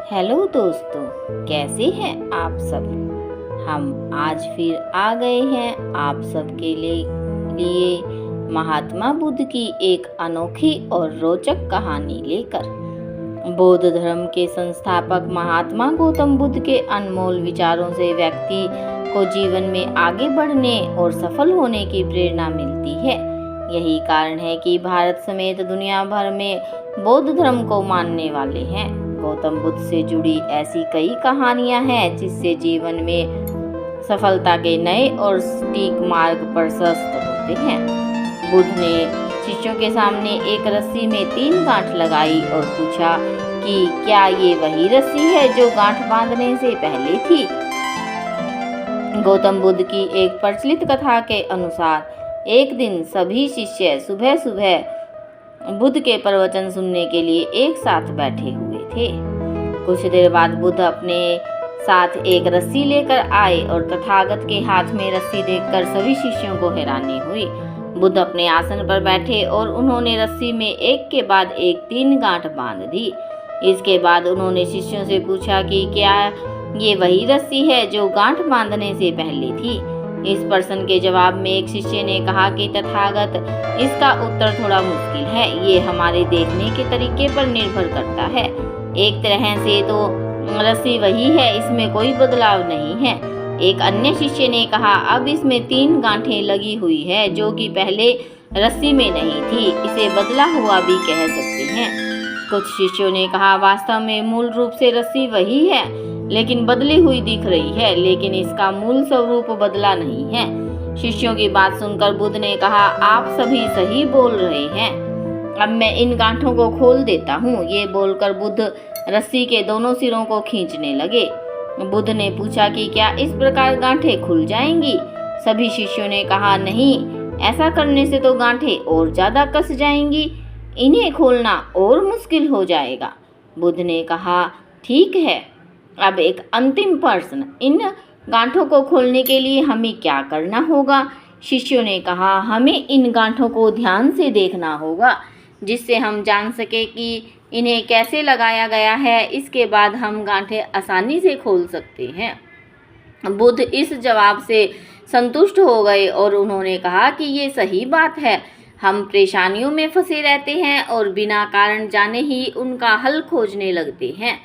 Hello दोस्तों, कैसे हैं आप सब। हम आज फिर आ गए हैं आप सबके लिए महात्मा बुद्ध की एक अनोखी और रोचक कहानी लेकर। बौद्ध धर्म के संस्थापक महात्मा गौतम बुद्ध के अनमोल विचारों से व्यक्ति को जीवन में आगे बढ़ने और सफल होने की प्रेरणा मिलती है। यही कारण है कि भारत समेत दुनिया भर में बौद्ध धर्म को मानने वाले हैं। गौतम बुद्ध से जुड़ी ऐसी कई कहानियां हैं जिससे जीवन में सफलता के नए और सटीक मार्ग प्रशस्त होते हैं। बुद्ध ने शिष्यों के सामने एक रस्सी में 3 गांठ लगाई और पूछा कि क्या ये वही रस्सी है जो गांठ बांधने से पहले थी। गौतम बुद्ध की एक प्रचलित कथा के अनुसार एक दिन सभी शिष्य सुबह सुबह बुद्ध के प्रवचन सुनने के लिए एक साथ बैठे हुए थे। कुछ देर बाद बुद्ध अपने साथ एक रस्सी लेकर आए और तथागत के हाथ में रस्सी देखकर सभी शिष्यों को हैरानी हुई। बुद्ध अपने आसन पर बैठे और उन्होंने रस्सी में एक के बाद एक 3 गांठ बांध दी। इसके बाद उन्होंने शिष्यों से पूछा कि क्या ये वही रस्सी है जो गांठ बांधने से पहले थी। इस प्रश्न के जवाब में एक शिष्य ने कहा कि तथागत, इसका उत्तर थोड़ा मुश्किल है। ये हमारे देखने के तरीके पर निर्भर करता है। एक तरह से तो रस्सी वही है, इसमें कोई बदलाव नहीं है। एक अन्य शिष्य ने कहा, अब इसमें 3 गांठें लगी हुई है जो कि पहले रस्सी में नहीं थी। इसे बदला हुआ भी कह सकते हैं। कुछ शिष्यों ने कहा, वास्तव में मूल रूप से रस्सी वही है लेकिन बदली हुई दिख रही है, लेकिन इसका मूल स्वरूप बदला नहीं है। शिष्यों की बात सुनकर बुद्ध ने कहा, आप सभी सही बोल रहे हैं। अब मैं इन गांठों को खोल देता हूँ। ये बोलकर बुद्ध रस्सी के दोनों सिरों को खींचने लगे। बुद्ध ने पूछा कि क्या इस प्रकार गांठें खुल जाएंगी। सभी शिष्यों ने कहा, नहीं, ऐसा करने से तो गांठें और ज्यादा कस जाएंगी। इन्हें खोलना और मुश्किल हो जाएगा। बुद्ध ने कहा, ठीक है, अब एक अंतिम प्रश्न, इन गांठों को खोलने के लिए हमें क्या करना होगा। शिष्यों ने कहा, हमें इन गांठों को ध्यान से देखना होगा जिससे हम जान सके कि इन्हें कैसे लगाया गया है। इसके बाद हम गांठें आसानी से खोल सकते हैं। बुद्ध इस जवाब से संतुष्ट हो गए और उन्होंने कहा कि ये सही बात है। हम परेशानियों में फंसे रहते हैं और बिना कारण जाने ही उनका हल खोजने लगते हैं,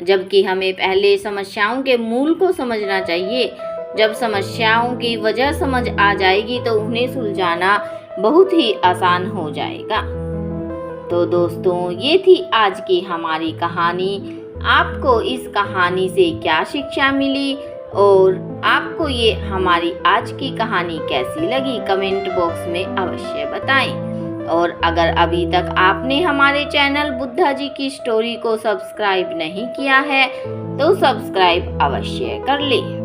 जबकि हमें पहले समस्याओं के मूल को समझना चाहिए। जब समस्याओं की वजह समझ आ जाएगी तो उन्हें सुलझाना बहुत ही आसान हो जाएगा। तो दोस्तों, ये थी आज की हमारी कहानी। आपको इस कहानी से क्या शिक्षा मिली और आपको ये हमारी आज की कहानी कैसी लगी, कमेंट बॉक्स में अवश्य बताएं। और अगर अभी तक आपने हमारे चैनल बुद्धा जी की स्टोरी को सब्सक्राइब नहीं किया है तो सब्सक्राइब अवश्य कर लें।